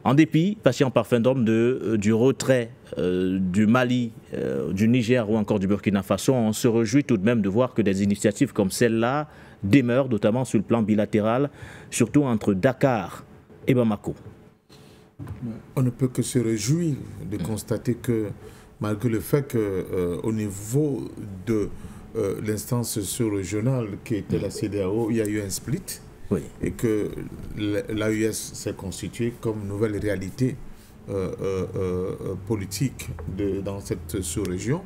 En dépit, patient Parfendom, du retrait du Mali, du Niger ou encore du Burkina Faso, on se réjouit tout de même de voir que des initiatives comme celle-là demeurent, notamment sur le plan bilatéral, surtout entre Dakar et Bamako. On ne peut que se réjouir de constater que, malgré le fait qu'au niveau de l'instance sous-régionale qui était la CEDEAO, il y a eu un split, oui, et que l'AES s'est constituée comme nouvelle réalité politique dans cette sous-région.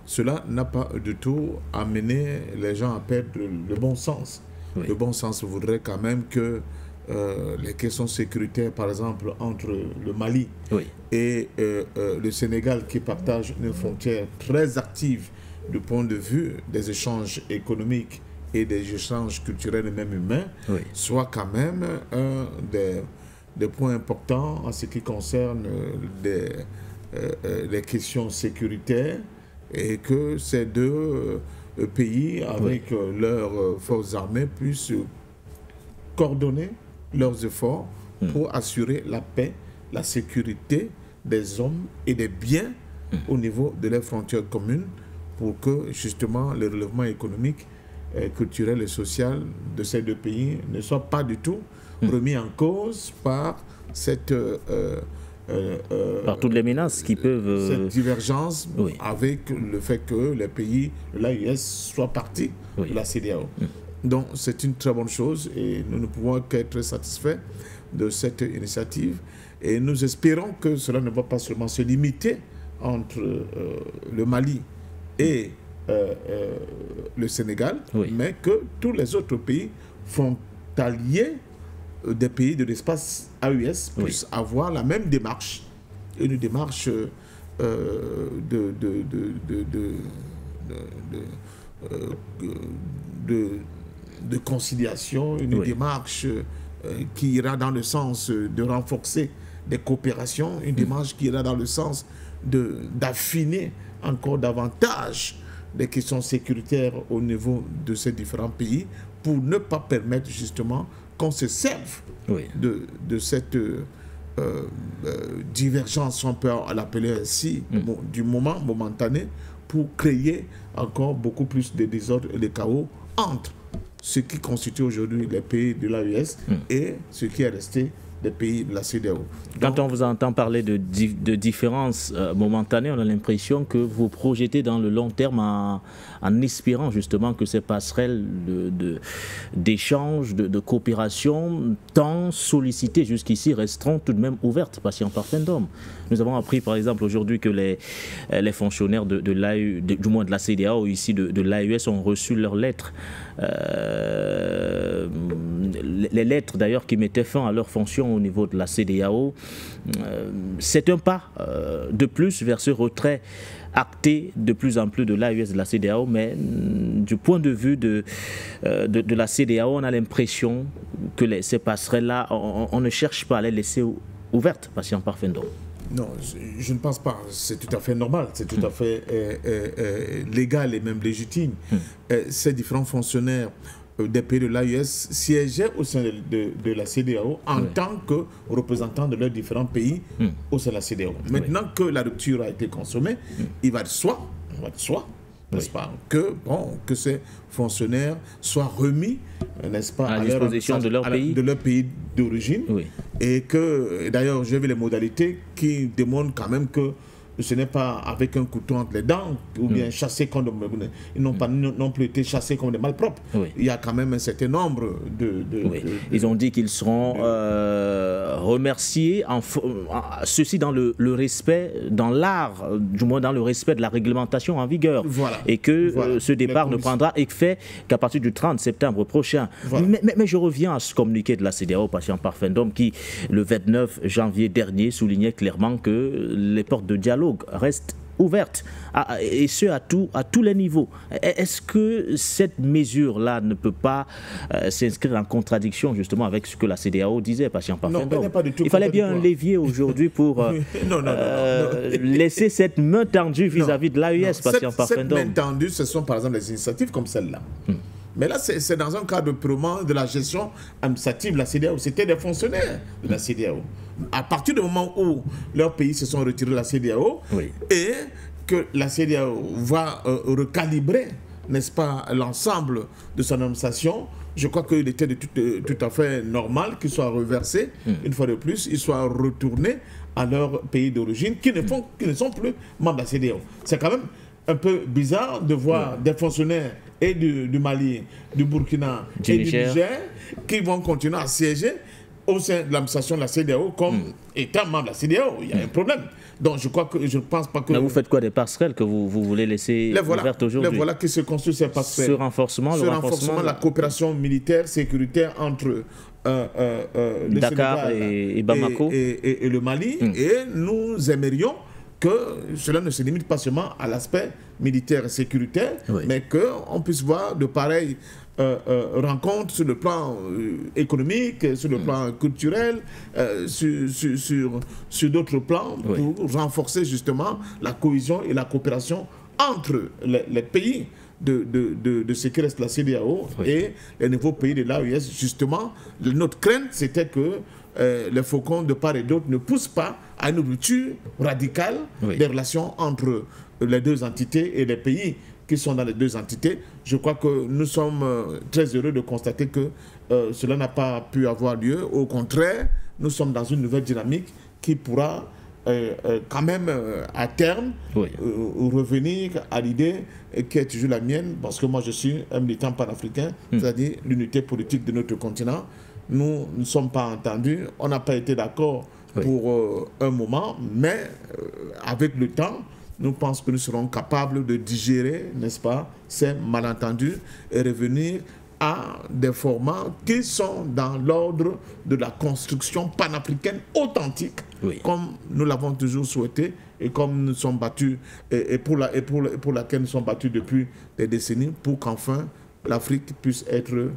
Cela n'a pas du tout amené les gens à perdre le bon sens. Oui. Le bon sens voudrait quand même que les questions sécuritaires, par exemple, entre le Mali, oui, et le Sénégal, qui partagent une frontière très active du point de vue des échanges économiques et des échanges culturels et même humains, oui, soit quand même un des points importants en ce qui concerne les questions sécuritaires, et que ces deux pays, avec, oui, leurs forces armées, puissent coordonner leurs efforts pour assurer la paix, la sécurité des hommes et des biens au niveau de leurs frontières communes, pour que justement le relèvement économique, culturel et social de ces deux pays ne soit pas du tout remis en cause par cette par toutes les menaces qui peuvent... cette divergence, oui, avec le fait que les pays de l'AES soient partis, oui, de la CEDEAO. Donc c'est une très bonne chose et nous ne pouvons qu'être satisfaits de cette initiative, et nous espérons que cela ne va pas seulement se limiter entre le Mali et le Sénégal, oui, mais que tous les autres pays frontaliers des pays de l'espace AES puissent, oui, avoir la même démarche, une démarche de conciliation, une, oui, démarche qui ira dans le sens de renforcer des coopérations, une démarche qui ira dans le sens d'affiner encore davantage les questions sécuritaires au niveau de ces différents pays, pour ne pas permettre justement qu'on se serve, oui, de cette divergence, on peut l'appeler ainsi, du moment momentané, pour créer encore beaucoup plus de désordre et de chaos entre ce qui constitue aujourd'hui les pays de l'AES et ce qui est resté des pays de la CEDEAO. Quand on vous entend parler de différences momentanées, on a l'impression que vous projetez dans le long terme en espérant justement que ces passerelles d'échange, de coopération, tant sollicitées jusqu'ici, resteront tout de même ouvertes, patient Parfendom. Nous avons appris par exemple aujourd'hui que les fonctionnaires du moins de la CEDEAO, ici de l'AES, ont reçu leurs lettres. Les lettres d'ailleurs qui mettaient fin à leurs fonctions au niveau de la CEDEAO. C'est un pas de plus vers ce retrait acté de plus en plus de l'AES de la CEDEAO, mais du point de vue de la CEDEAO, on a l'impression que ces passerelles-là, on ne cherche pas à les laisser ouvertes, patient Parfendom. Non, je ne pense pas. C'est tout à fait normal, c'est tout à fait légal et même légitime. Ces différents fonctionnaires des pays de l'AES siégeaient au sein de la CEDEAO en, oui, tant que représentants de leurs différents pays au sein de la CEDEAO. Maintenant, oui, que la rupture a été consommée, il va de soi, n'est-ce, oui, pas, que ces fonctionnaires soient remis, n'est-ce pas, à disposition de leur pays d'origine, oui, et que, d'ailleurs, j'ai vu les modalités qui démontrent quand même que ce n'est pas avec un couteau entre les dents ou bien chassés comme ils n'ont pas non plus été chassés comme des malpropres. Oui. Il y a quand même un certain nombre oui. Ils ont dit qu'ils seront remerciés, ceci dans le respect, dans l'art, du moins dans le respect de la réglementation en vigueur. Voilà. Et que ce départ ne prendra effet qu'à partir du 30 septembre prochain. Voilà. Mais je reviens à ce communiqué de la CEDEAO, patient Parfendom, qui, le 29 janvier dernier, soulignait clairement que les portes de dialogue restent ouvertes, et ce à tous les niveaux. Est-ce que cette mesure-là ne peut pas s'inscrire en contradiction justement avec ce que la CEDEAO disait, patient Parfendom? Il fallait bien un levier aujourd'hui pour laisser cette main tendue vis-à-vis de l'AES, patient Parfendom. Cette main tendue, ce sont par exemple les initiatives comme celle-là. Mais là, c'est dans un cadre purement de la gestion administrative de la CEDEAO. C'était des fonctionnaires de la CEDEAO. à partir du moment où leurs pays se sont retirés de la CEDEAO et que la CEDEAO va recalibrer, n'est-ce pas, l'ensemble de son administration, je crois qu'il était tout à fait normal qu'ils soient reversés, une fois de plus, ils soient retournés à leur pays d'origine, qui ne sont plus membres de la CEDEAO. C'est quand même un peu bizarre de voir des fonctionnaires et du Mali, du Burkina et du Niger qui vont continuer à siéger au sein de l'administration de la CEDEAO comme étant membre de la CEDEAO. Il y a un problème. Donc je ne pense pas que... Mais vous faites quoi des passerelles que vous voulez laisser ouvertes aujourd'hui? Les voilà qui se construisent ces passerelles. Ce renforcement, le renforcement, la coopération militaire, sécuritaire entre le Dakar Sénégal et Bamako et le Mali. Et nous aimerions que cela ne se limite pas seulement à l'aspect militaire et sécuritaire, mais qu'on puisse voir de pareilles rencontres sur le plan économique, sur le plan culturel, sur d'autres plans, pour renforcer justement la cohésion et la coopération entre les pays de ce qui reste la CEDEAO et les nouveaux pays de l'AES. Justement, notre crainte, c'était que les faucons de part et d'autre ne poussent pas à une rupture radicale des relations entre les deux entités et les pays qui sont dans les deux entités. Je crois que nous sommes très heureux de constater que cela n'a pas pu avoir lieu. Au contraire, nous sommes dans une nouvelle dynamique qui pourra quand même à terme revenir à l'idée qui est toujours la mienne, parce que moi je suis un militant panafricain, c'est-à-dire l'unité politique de notre continent. Nous ne sommes pas entendus, on n'a pas été d'accord pour un moment, mais avec le temps, nous pensons que nous serons capables de digérer, n'est-ce pas, ces malentendus et revenir à des formats qui sont dans l'ordre de la construction panafricaine authentique, comme nous l'avons toujours souhaité et comme nous sommes battus, et pour laquelle nous sommes battus depuis des décennies, pour qu'enfin l'Afrique puisse être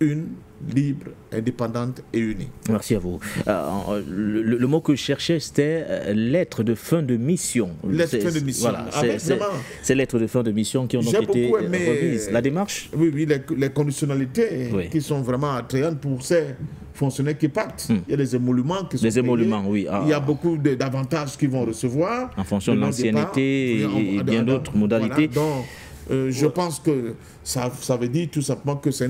une, libre, indépendante et unie. Merci à vous. Le mot que je cherchais, c'était lettre de fin de mission. Lettre de fin de mission. Voilà, c'est lettres de fin de mission qui ont donc été remises. La démarche? Oui, les conditionnalités qui sont vraiment attrayantes pour ces fonctionnaires qui partent. Il y a des émoluments qui sont payés. Émoluments, oui. Il y a beaucoup d'avantages qu'ils vont recevoir. En fonction de l'ancienneté et bien d'autres modalités. Voilà, donc, je pense que ça veut dire tout simplement que c'est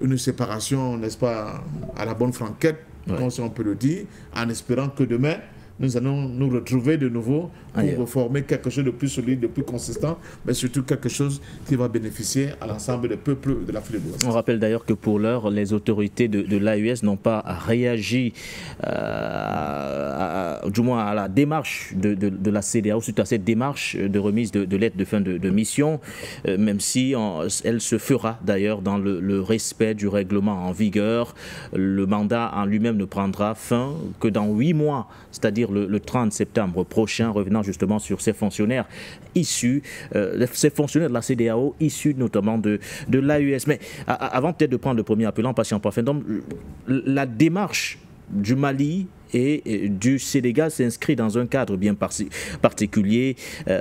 une séparation, n'est-ce pas, à la bonne franquette, comme on peut le dire, en espérant que demain, nous allons nous retrouver de nouveau pour former quelque chose de plus solide, de plus consistant, mais surtout quelque chose qui va bénéficier à l'ensemble des peuples de l'Afrique de l'Ouest. On rappelle d'ailleurs que pour l'heure, les autorités de l'AES n'ont pas réagi, du moins à la démarche de la CEDEAO, suite à cette démarche de remise de lettres de fin de mission, même si elle se fera d'ailleurs dans le respect du règlement en vigueur. Le mandat en lui-même ne prendra fin que dans 8 mois, c'est-à-dire le 30 septembre prochain, revenant justement sur ces fonctionnaires issus, ces fonctionnaires de la CEDEAO issus notamment de l'AES. Mais avant peut-être de prendre le premier appelant, patient parfait, donc la démarche du Mali et du Sénégal s'inscrit dans un cadre bien particulier.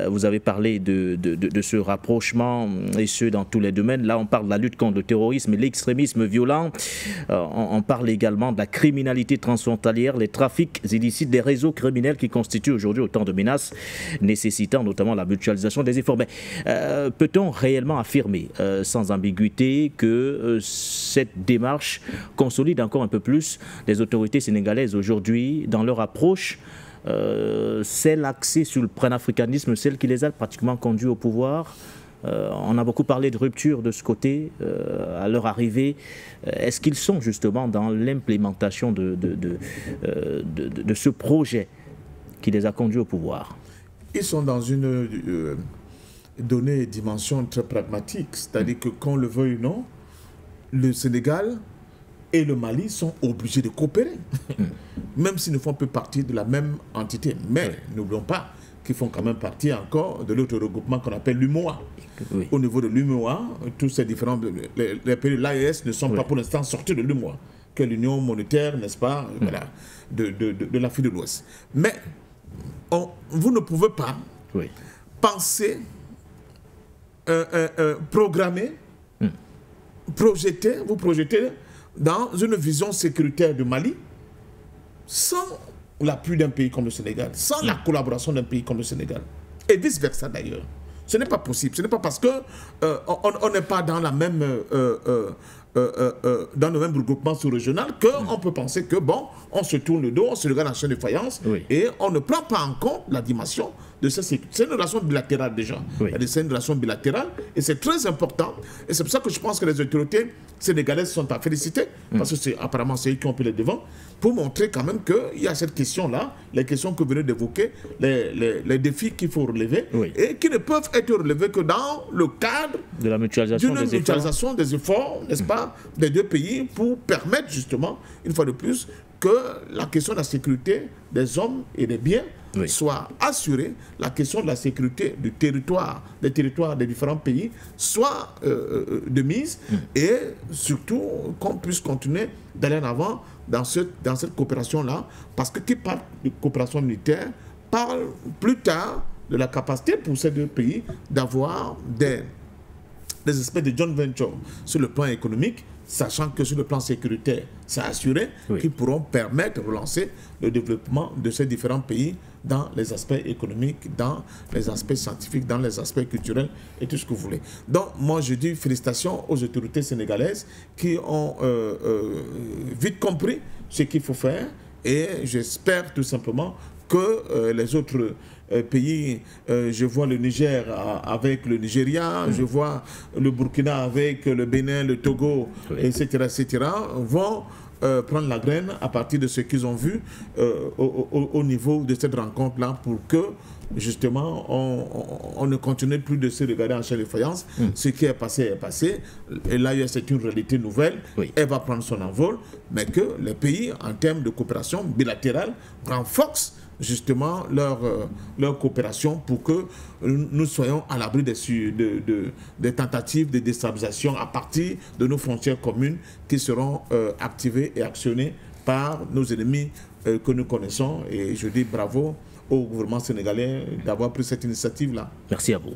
Vous avez parlé de ce rapprochement, et ce dans tous les domaines. Là, on parle de la lutte contre le terrorisme et l'extrémisme violent. On parle également de la criminalité transfrontalière, les trafics illicites, des réseaux criminels qui constituent aujourd'hui autant de menaces, nécessitant notamment la mutualisation des efforts. Mais peut-on réellement affirmer, sans ambiguïté, que cette démarche consolide encore un peu plus les autorités sénégalaises aujourd'hui dans leur approche, celle axée sur le panafricanisme, celle qui les a pratiquement conduits au pouvoir? On a beaucoup parlé de rupture de ce côté à leur arrivée. Est-ce qu'ils sont justement dans l'implémentation de ce projet qui les a conduits au pouvoir? Ils sont dans une donnée dimension très pragmatique, c'est-à-dire que qu'on le veuille ou non, le Sénégal et le Mali sont obligés de coopérer, même s'ils ne font plus partie de la même entité. Mais n'oublions pas qu'ils font quand même partie encore de l'autre regroupement qu'on appelle l'UMOA. Au niveau de l'UMOA, tous ces différents... Les pays de l'AES ne sont pas pour l'instant sortis de l'UMOA, que l'Union monétaire, n'est-ce pas, voilà, de l'Afrique de l'Ouest. Mais vous ne pouvez pas penser, programmer, vous projeter dans une vision sécuritaire du Mali sans l'appui d'un pays comme le Sénégal, sans la collaboration d'un pays comme le Sénégal, et vice-versa d'ailleurs. Ce n'est pas possible. Ce n'est pas parce qu'on n'est pas dans la même... dans le même regroupement sous-régional qu'on peut penser que, bon, on se tourne le dos, on se regarde en chaîne de faïence et on ne prend pas en compte la dimension de cette sécurité. C'est une relation bilatérale déjà. C'est une relation bilatérale et c'est très important. Et c'est pour ça que je pense que les autorités sénégalaises sont à féliciter parce que apparemment c'est eux qui ont pris le devant pour montrer quand même qu'il y a cette question-là, les questions que vous venez d'évoquer, les défis qu'il faut relever et qui ne peuvent être relevés que dans le cadre de la mutualisation des efforts, n'est-ce pas, des deux pays pour permettre justement, une fois de plus, que la question de la sécurité des hommes et des biens soit assurée, la question de la sécurité du territoire, des territoires des différents pays soit de mise et surtout qu'on puisse continuer d'aller en avant dans cette coopération-là, parce que qui parle de coopération militaire parle plus tard de la capacité pour ces deux pays d'avoir des espèces de joint venture sur le plan économique, sachant que sur le plan sécuritaire, c'est assuré, qui pourront permettre de relancer le développement de ces différents pays dans les aspects économiques, dans les aspects scientifiques, dans les aspects culturels et tout ce que vous voulez. Donc, moi, je dis félicitations aux autorités sénégalaises qui ont vite compris ce qu'il faut faire et j'espère tout simplement que les autres pays, je vois le Niger avec le Nigeria, je vois le Burkina avec le Bénin, le Togo, etc., vont prendre la graine à partir de ce qu'ils ont vu au niveau de cette rencontre-là pour que, justement, on ne continue plus de se regarder en chaîne de faïence. Ce qui est passé. Et là, c'est une réalité nouvelle. Elle va prendre son envol, mais que les pays, en termes de coopération bilatérale, renforcent justement leur coopération pour que nous soyons à l'abri des tentatives de déstabilisation à partir de nos frontières communes qui seront activées et actionnées par nos ennemis que nous connaissons. Et je dis bravo au gouvernement sénégalais d'avoir pris cette initiative-là. Merci à vous.